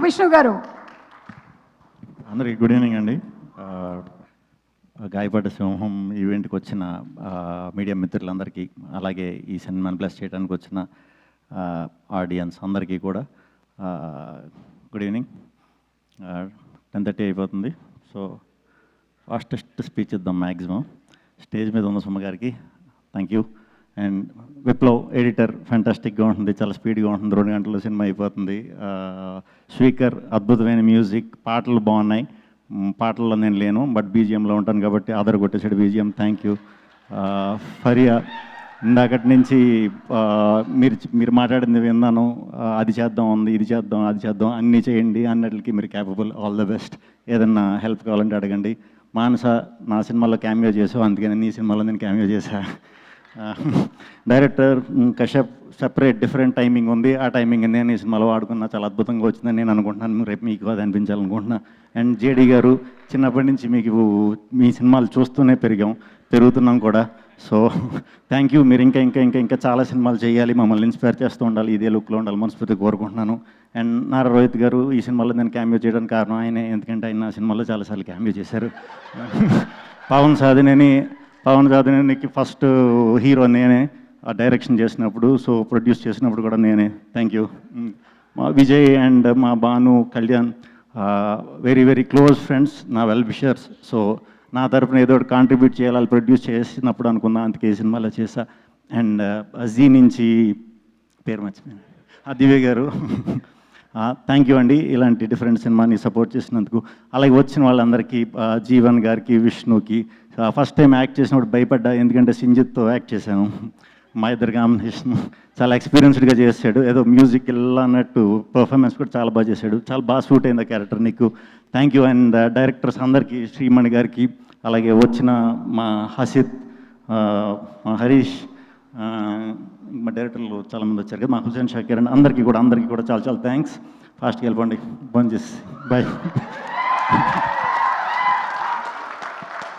విష్ణు గారు. అందరికీ good evening అండి. గాయపడ్డ సింహం ఈవెంట్కి వచ్చిన మీడియా మిత్రులందరికీ, అలాగే ఈ సినిమాని బ్లెస్ చేయడానికి వచ్చిన ఆడియన్స్ అందరికీ కూడా గుడ్ ఈవినింగ్. 10:30 అయిపోతుంది. సో ఫాస్టెస్ట్ స్పీచ్ ఇద్దాం మ్యాక్సిమం. స్టేజ్ మీద ఉన్న సుమ గారికి thank you. And Viplav editor ఫ్యాంటాస్టిక్గా ఉంటుంది, చాలా స్పీడ్గా ఉంటుంది, 2 గంటల్లో సినిమా అయిపోతుంది. స్పీకర్ అద్భుతమైన మ్యూజిక్, పాటలు బాగున్నాయి. పాటల్లో నేను లేను, బట్ బీజిఎంలో ఉంటాను కాబట్టి ఆధార్ కొట్టేసాడు బీజిఎం. Thank you. ఫరియా, ఇందాకటి నుంచి మీరు మాట్లాడింది విన్నాను. అది చేద్దాం ఉంది, ఇది చేద్దాం, అది చేద్దాం, అన్నీ చేయండి, అన్నిటికీ మీరు క్యాపబుల్. All the best. ఏదన్నా హెల్ప్ కావాలంటే అడగండి. మానస, నా సినిమాలో క్యామియో చేసావు, అందుకని నీ సినిమాలో నేను క్యామియో చేశా. Director Kashyap, separate different timing ఉంది. ఆ టైమింగ్ నేను ఈ సినిమాలో వాడుకున్నా, చాలా అద్భుతంగా వచ్చిందని నేను అనుకుంటున్నాను. రేపు మీకు అది అనిపించాలనుకుంటున్నా. అండ్ జేడీ గారు, చిన్నప్పటి నుంచి మీకు మీ సినిమాలు చూస్తూనే పెరుగుతున్నాం కూడా. So thank you. మీరు ఇంకా ఇంకా ఇంకా ఇంకా చాలా సినిమాలు చేయాలి, మమ్మల్ని ఇన్స్పైర్ చేస్తూ ఉండాలి, ఇదే లుక్లో ఉండాలి, మనస్ఫూర్తిగా కోరుకుంటున్నాను. అండ్ నారా రోహిత్ గారు, ఈ సినిమాలో నేను క్యామియో చేయడానికి కారణం ఆయనే, ఎందుకంటే ఆయన నా సినిమాలో చాలాసార్లు క్యామియో చేశారు. పవన్ సాధనేనికి ఫస్ట్ హీరో నేనే, ఆ డైరెక్షన్ చేసినప్పుడు, సో ప్రొడ్యూస్ చేసినప్పుడు కూడా నేనే. Thank you. మా విజయ్ అండ్ మా Bhanu, Kalyan, very very close friends, నా వెల్ విషర్స్. సో నా తరఫున ఏదో ఒకటి కాంట్రిబ్యూట్ చేయాలి, ప్రొడ్యూస్ చేసినప్పుడు అనుకున్నా, అందుకే ఈ సినిమాలో చేశా. అండ్ జీ నుంచి పేరు మర్చిపోయాను, దివ్య గారు, థ్యాంక్ యూ అండి, ఇలాంటి డిఫరెంట్ సినిమాని సపోర్ట్ చేసినందుకు. అలాగే వచ్చిన వాళ్ళందరికీ, జీవన్ గారికి, విష్ణుకి. ఫస్ట్ టైం యాక్ట్ చేసినప్పుడు భయపడ్డా, ఎందుకంటే సింజిత్తో యాక్ట్ చేశాను. మా ఇద్దరు కాంబినేషన్, చాలా ఎక్స్పీరియన్స్డ్గా చేశాడు. ఏదో మ్యూజిక్ ఇలా అన్నట్టు పర్ఫార్మెన్స్ కూడా చాలా బాగా చేశాడు. చాలా బాగా సూట్ అయింది ఆ క్యారెక్టర్ నీకు. Thank you. అండ్ డైరెక్టర్స్ అందరికీ, శ్రీమణి గారికి, అలాగే వచ్చిన మా హసిత్, మా హరీష్, మా డైరెక్టర్లు చాలామంది వచ్చారు కదా, మా హుసేన్ షాకీర్ అండ్ అందరికీ కూడా చాలా చాలా థ్యాంక్స్. ఫాస్ట్గా వెళ్ళిపోండి, బంద్ చేసి బాయ్.